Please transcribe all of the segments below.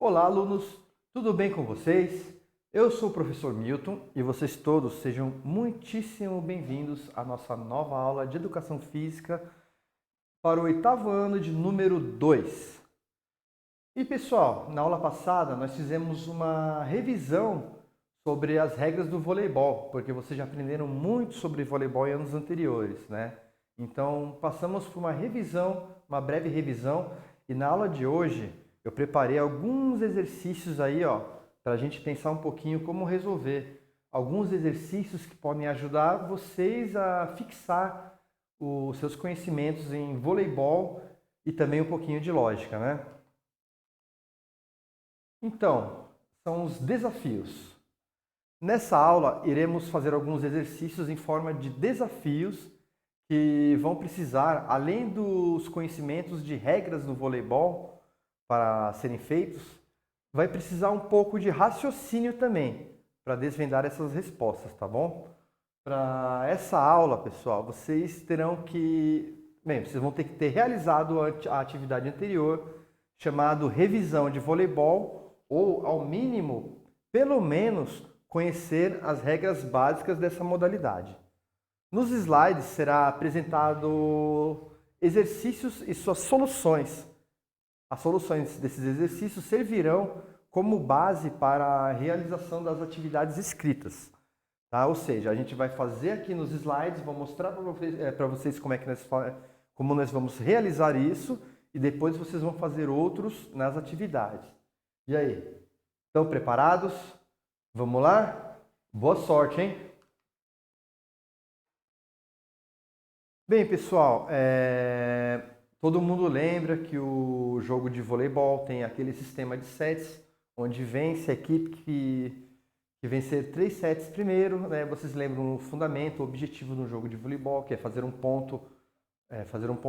Olá, alunos! Tudo bem com vocês? Eu sou o professor Milton e vocês todos sejam muitíssimo bem-vindos à nossa nova aula de Educação Física para o 8º ano de número 2. E pessoal, na aula passada nós fizemos uma revisão sobre as regras do voleibol, porque vocês já aprenderam muito sobre voleibol em anos anteriores, né? Então passamos por uma revisão, uma breve revisão, e na aula de hoje eu preparei alguns exercícios aí, ó, para a gente pensar um pouquinho como resolver. Alguns exercícios que podem ajudar vocês a fixar os seus conhecimentos em voleibol e também um pouquinho de lógica, né? Então, são os desafios. Nessa aula, iremos fazer alguns exercícios em forma de desafios que vão precisar, além dos conhecimentos de regras do voleibol para serem feitos, vai precisar um pouco de raciocínio também para desvendar essas respostas, tá bom? Para essa aula, pessoal, vocês terão que... Bem, vocês vão ter que ter realizado a atividade anterior, chamado revisão de voleibol, ou, ao mínimo, pelo menos, conhecer as regras básicas dessa modalidade. Nos slides será apresentado exercícios e suas soluções. As soluções desses exercícios servirão como base para a realização das atividades escritas. Tá? Ou seja, a gente vai fazer aqui nos slides, vou mostrar para vocês como nós vamos realizar isso e depois vocês vão fazer outros nas atividades. E aí, estão preparados? Vamos lá? Boa sorte, hein? Bem, pessoal, todo mundo lembra que o jogo de voleibol tem aquele sistema de sets, onde vence a equipe que vencer 3 sets primeiro, né? Vocês lembram o fundamento, o objetivo do jogo de voleibol, que é fazer um ponto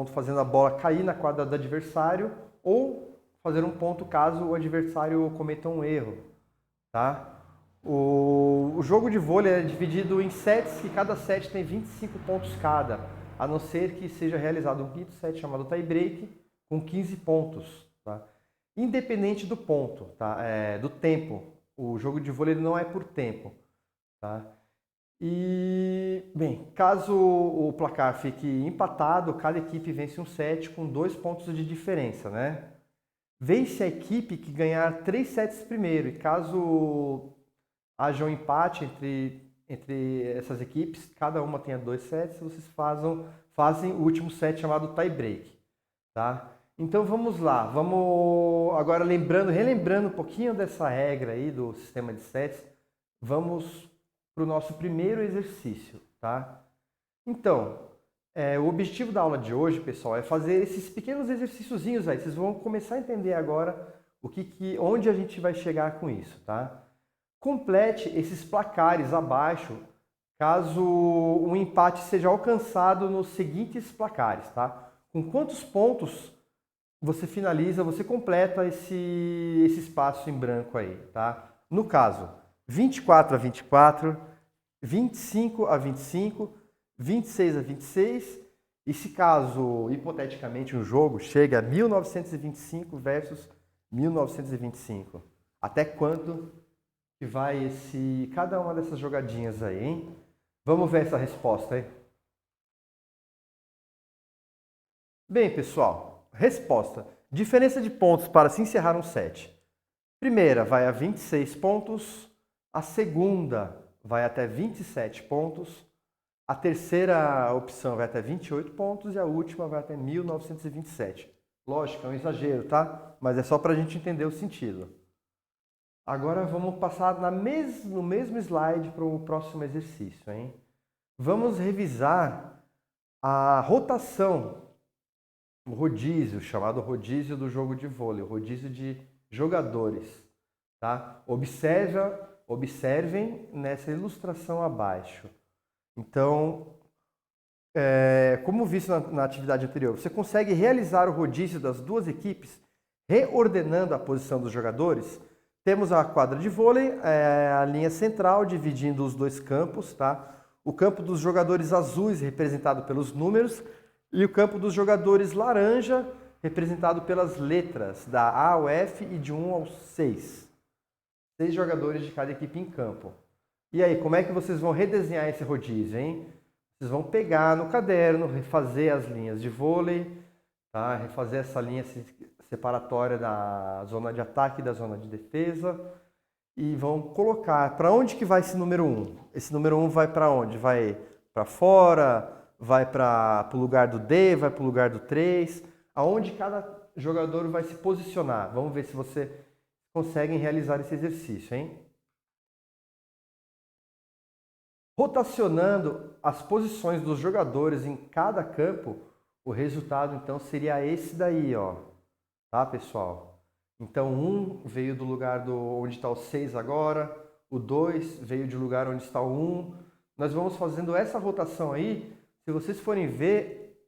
fazendo a bola cair na quadra do adversário, ou fazer um ponto caso o adversário cometa um erro, tá? O jogo de vôlei é dividido em sets e cada set tem 25 pontos cada, a não ser que seja realizado um quinto set chamado tie break com 15 pontos, tá? Independente do ponto, tá? Do tempo. O jogo de vôlei não é por tempo, tá? E, bem, caso o placar fique empatado, cada equipe vence um set com 2 pontos de diferença, né? Vence a equipe que ganhar 3 sets primeiro, e caso haja um empate entre essas equipes, cada uma tenha 2 sets, vocês fazem o último set chamado tie break, tá? Então vamos lá, vamos agora relembrando um pouquinho dessa regra aí do sistema de sets, vamos para o nosso primeiro exercício, tá? Então, o objetivo da aula de hoje, pessoal, é fazer esses pequenos exercíciozinhos aí. Vocês vão começar a entender agora onde a gente vai chegar com isso, tá? Complete esses placares abaixo, caso um empate seja alcançado nos seguintes placares, tá? Com quantos pontos você finaliza, você completa esse espaço em branco aí, tá? No caso, 24 a 24, 25 a 25, 26 a 26, e se caso, hipoteticamente, um jogo chega a 1925 versus 1925. Até quanto que vai cada uma dessas jogadinhas aí, hein? Vamos ver essa resposta aí. Bem, pessoal, resposta. Diferença de pontos para se encerrar um set. Primeira vai a 26 pontos, a segunda vai até 27 pontos, a terceira opção vai até 28 pontos e a última vai até 1927. Lógico, é um exagero, tá? Mas é só para a gente entender o sentido. Agora vamos passar no mesmo slide para o próximo exercício, hein? Vamos revisar a rotação, o rodízio, chamado rodízio do jogo de vôlei, o rodízio de jogadores, tá? Observem nessa ilustração abaixo. Então, como visto na atividade anterior, você consegue realizar o rodízio das duas equipes reordenando a posição dos jogadores. Temos a quadra de vôlei, a linha central dividindo os dois campos, tá? O campo dos jogadores azuis representado pelos números e o campo dos jogadores laranja representado pelas letras da A ao F e de 1 ao 6. 6 jogadores de cada equipe em campo. E aí, como é que vocês vão redesenhar esse rodízio, hein? Vocês vão pegar no caderno, refazer as linhas de vôlei, tá? Refazer essa linha separatória da zona de ataque e da zona de defesa e vão colocar para onde que vai esse número 1. Esse número 1 vai para onde? Vai para fora, vai para o lugar do D, vai para o lugar do 3, aonde cada jogador vai se posicionar. Vamos ver se você conseguem realizar esse exercício, hein? Rotacionando as posições dos jogadores em cada campo, o resultado então seria esse daí, ó. Tá, pessoal? Então, 1 veio do lugar onde está o 6 agora, o 2 veio do lugar onde está o 1. Nós vamos fazendo essa rotação aí. Se vocês forem ver,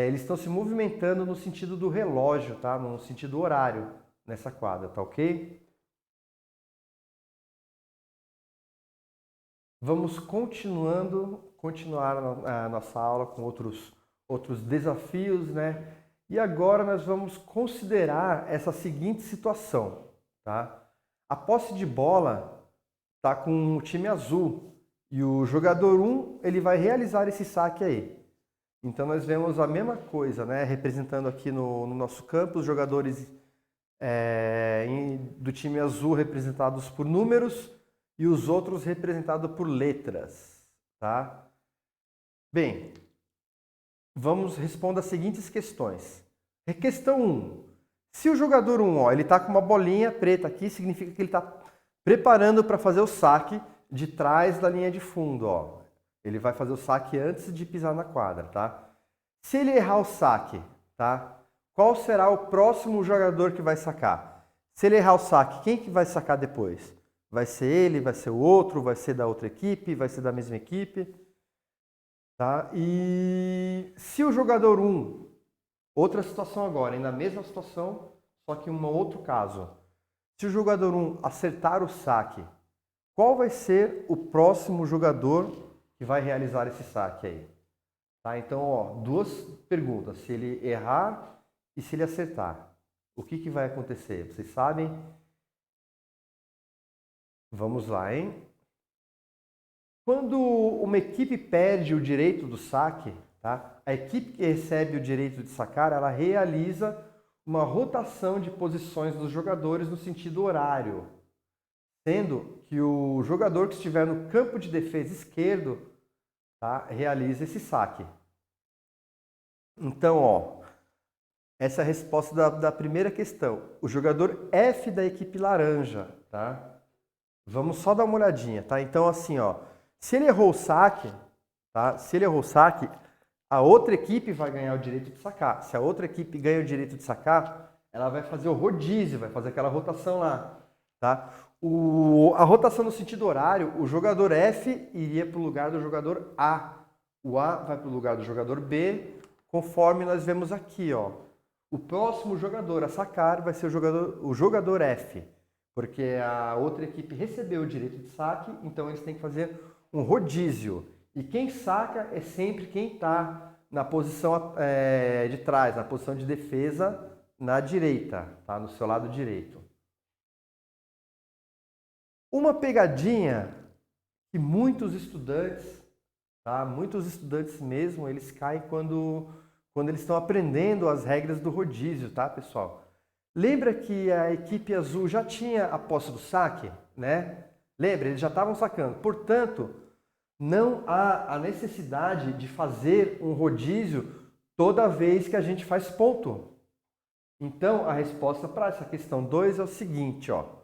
eles estão se movimentando no sentido do relógio, tá? No sentido horário nessa quadra, tá ok? Vamos continuar a nossa aula com outros desafios, né? E agora nós vamos considerar essa seguinte situação, tá? A posse de bola está com o time azul e o jogador 1 ele vai realizar esse saque aí. Então nós vemos a mesma coisa, né? Representando aqui no nosso campo os jogadores do time azul representados por números e os outros representados por letras, tá? Bem, vamos responder as seguintes questões. Questão 1. Se o jogador 1, ó, ele está com uma bolinha preta aqui, significa que ele está preparando para fazer o saque de trás da linha de fundo, ó. Ele vai fazer o saque antes de pisar na quadra, tá? Se ele errar o saque, tá? Qual será o próximo jogador que vai sacar? Se ele errar o saque, quem que vai sacar depois? Vai ser ele, vai ser o outro, vai ser da outra equipe, vai ser da mesma equipe, tá? E se o jogador 1, outra situação agora, ainda a mesma situação, só que em um outro caso. Se o jogador 1 acertar o saque, qual vai ser o próximo jogador que vai realizar esse saque aí? Tá? Então, ó, duas perguntas. Se ele errar e se ele acertar, o que vai acontecer? Vocês sabem? Vamos lá, hein? Quando uma equipe perde o direito do saque, tá? A equipe que recebe o direito de sacar, ela realiza uma rotação de posições dos jogadores no sentido horário, sendo que o jogador que estiver no campo de defesa esquerdo, tá, realiza esse saque. Então, ó, essa é a resposta da primeira questão. O jogador F da equipe laranja, tá? Vamos só dar uma olhadinha, tá? Então, assim, ó, se ele errou o saque, tá? Se ele errou o saque, a outra equipe vai ganhar o direito de sacar. Se a outra equipe ganha o direito de sacar, ela vai fazer o rodízio, vai fazer aquela rotação lá, tá? A rotação no sentido horário, o jogador F iria para o lugar do jogador A. O A vai para o lugar do jogador B, conforme nós vemos aqui, ó. O próximo jogador a sacar vai ser o jogador F, porque a outra equipe recebeu o direito de saque, então eles têm que fazer um rodízio. E quem saca é sempre quem está na posição de trás, na posição de defesa na direita, tá? No seu lado direito. Uma pegadinha que muitos estudantes, tá? Muitos estudantes mesmo, eles caem quando eles estão aprendendo as regras do rodízio, tá, pessoal? Lembra que a equipe azul já tinha a posse do saque, né? Lembra, eles já estavam sacando. Portanto, não há a necessidade de fazer um rodízio toda vez que a gente faz ponto. Então, a resposta para essa questão 2 é o seguinte, ó.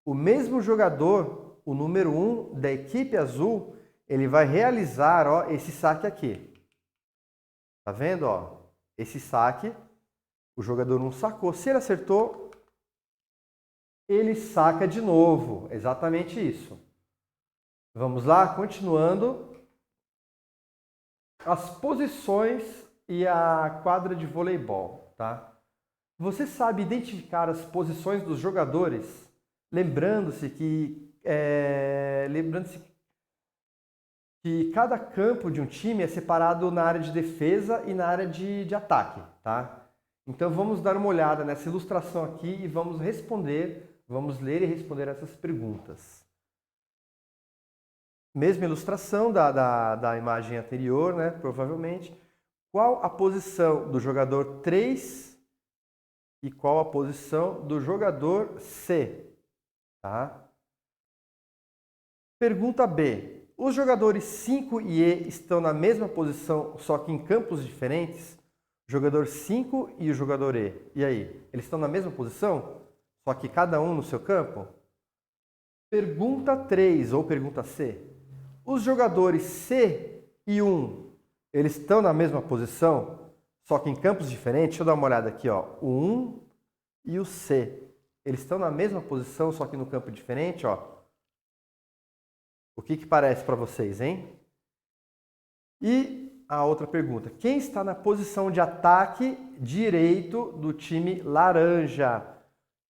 O mesmo jogador, o número 1 da equipe azul, ele vai realizar, ó, esse saque aqui. Tá vendo, ó? Esse saque, o jogador 1 sacou. Se ele acertou, ele saca de novo. Exatamente isso. Vamos lá, continuando. As posições e a quadra de voleibol, tá? Você sabe identificar as posições dos jogadores? Lembrando-se que cada campo de um time é separado na área de defesa e na área de ataque, tá? Então vamos dar uma olhada nessa ilustração aqui e vamos ler e responder essas perguntas. Mesma ilustração da imagem anterior, né? Provavelmente. Qual a posição do jogador 3 e qual a posição do jogador C? Tá? Pergunta B. Os jogadores 5 e E estão na mesma posição, só que em campos diferentes? O jogador 5 e o jogador E. E aí? Eles estão na mesma posição, só que cada um no seu campo? Pergunta 3, ou pergunta C. Os jogadores C e 1, eles estão na mesma posição, só que em campos diferentes? Deixa eu dar uma olhada aqui, ó. O 1 e o C. Eles estão na mesma posição, só que no campo diferente, ó. O que parece para vocês, hein? E a outra pergunta. Quem está na posição de ataque direito do time laranja?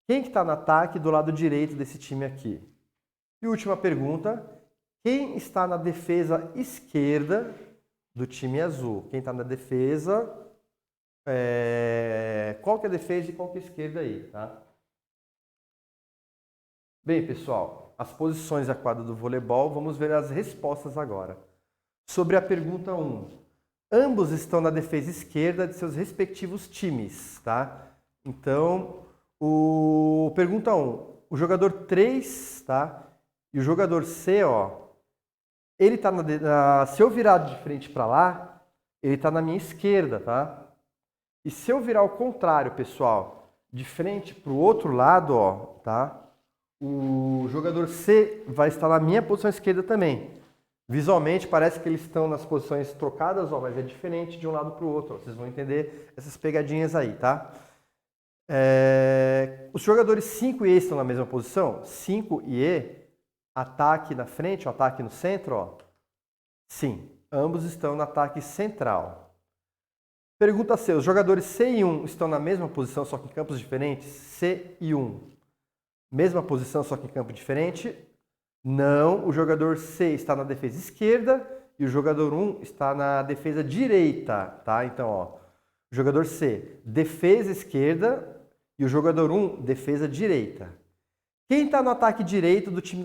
Quem que está no ataque do lado direito desse time aqui? E última pergunta. Quem está na defesa esquerda do time azul? Quem está na defesa... Qual que é a defesa e qual que é a esquerda aí, tá? Bem, pessoal, as posições da quadra do voleibol, vamos ver as respostas agora. Sobre a pergunta 1. Ambos estão na defesa esquerda de seus respectivos times, tá? Então, pergunta 1. O jogador 3, tá? E o jogador C, ó, ele tá se eu virar de frente para lá, ele tá na minha esquerda, tá? E se eu virar ao contrário, pessoal, de frente para o outro lado, ó, tá? O jogador C vai estar na minha posição esquerda também. Visualmente parece que eles estão nas posições trocadas, ó, mas é diferente de um lado para o outro. Ó. Vocês vão entender essas pegadinhas aí, tá? Os jogadores 5 e E estão na mesma posição? 5 e E, ataque na frente, ataque no centro, ó. Sim, ambos estão no ataque central. Pergunta C, os jogadores C e 1 estão na mesma posição, só que em campos diferentes? C e 1. Mesma posição, só que em campo diferente? Não, o jogador C está na defesa esquerda e o jogador 1 está na defesa direita, tá? Então, ó, o jogador C, defesa esquerda e o jogador 1, defesa direita. Quem está no ataque direito do time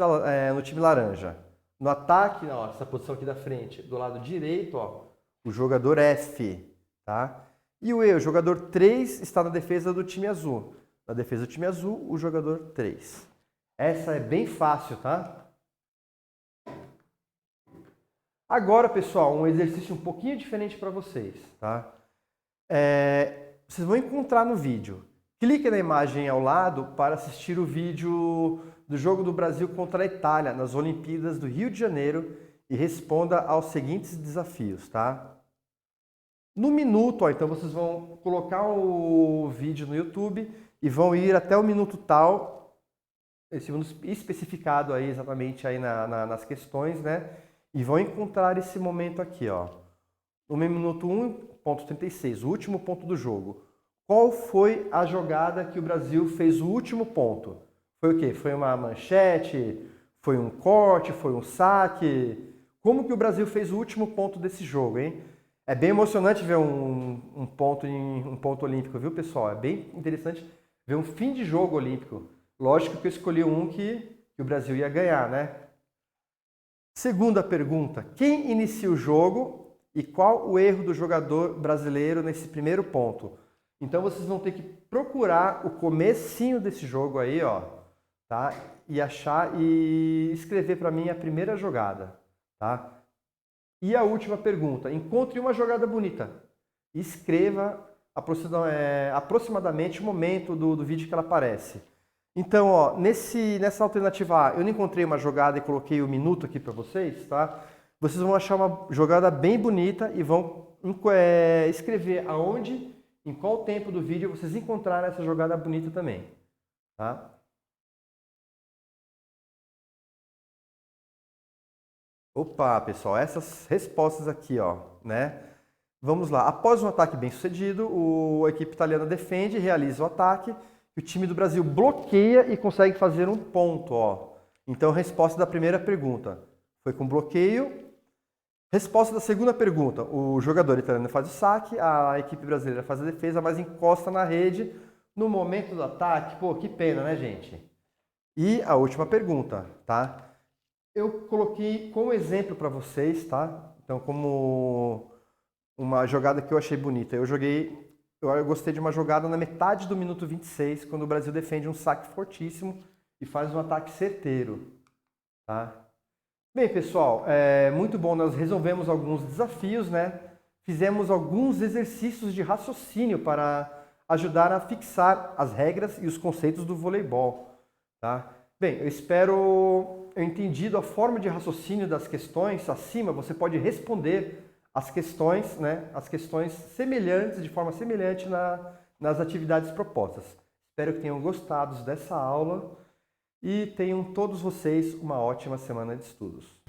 no time laranja? No ataque, ó, essa posição aqui da frente, do lado direito, ó, o jogador F, tá? E o E, o jogador 3, está na defesa do time azul. Na defesa do time azul, o jogador 3. Essa é bem fácil, tá? Agora, pessoal, um exercício um pouquinho diferente para vocês, tá? Vocês vão encontrar no vídeo. Clique na imagem ao lado para assistir o vídeo do jogo do Brasil contra a Itália nas Olimpíadas do Rio de Janeiro e responda aos seguintes desafios, tá? No minuto, ó, então vocês vão colocar o vídeo no YouTube e vão ir até o minuto tal, esse minuto especificado aí exatamente aí nas questões, né? E vão encontrar esse momento aqui, ó. No minuto 1.36, o último ponto do jogo. Qual foi a jogada que o Brasil fez o último ponto? Foi o quê? Foi uma manchete? Foi um corte? Foi um saque? Como que o Brasil fez o último ponto desse jogo, hein? É bem emocionante ver um ponto olímpico, viu, pessoal? É bem interessante ver um fim de jogo olímpico. Lógico que eu escolhi um que o Brasil ia ganhar, né? Segunda pergunta. Quem inicia o jogo e qual o erro do jogador brasileiro nesse primeiro ponto? Então vocês vão ter que procurar o comecinho desse jogo aí, ó, tá? E achar e escrever para mim a primeira jogada, tá? E a última pergunta. Encontre uma jogada bonita. Escreva aproximadamente o momento do vídeo que ela aparece. Então, ó, nessa alternativa A, eu não encontrei uma jogada e coloquei o minuto aqui para vocês, tá? Vocês vão achar uma jogada bem bonita e vão escrever aonde, em qual tempo do vídeo vocês encontraram essa jogada bonita também, tá? Opa, pessoal, essas respostas aqui, ó, né? Vamos lá. Após um ataque bem sucedido, a equipe italiana defende, realiza o ataque, e o time do Brasil bloqueia e consegue fazer um ponto, ó. Então, a resposta da primeira pergunta foi com bloqueio Resposta da segunda pergunta. O jogador italiano faz o saque, a equipe brasileira faz a defesa, mas encosta na rede no momento do ataque. Pô, que pena, né, gente? E a última pergunta, tá? Eu coloquei como exemplo para vocês, tá? Então, como uma jogada que eu achei bonita. Eu gostei de uma jogada na metade do minuto 26, quando o Brasil defende um saque fortíssimo e faz um ataque certeiro, tá? Bem, pessoal, muito bom. Nós resolvemos alguns desafios, né? Fizemos alguns exercícios de raciocínio para ajudar a fixar as regras e os conceitos do voleibol, tá? Bem, eu espero eu entendido a forma de raciocínio das questões acima. Você pode responder as questões, né? As questões semelhantes, de forma semelhante nas atividades propostas. Espero que tenham gostado dessa aula. E tenham todos vocês uma ótima semana de estudos.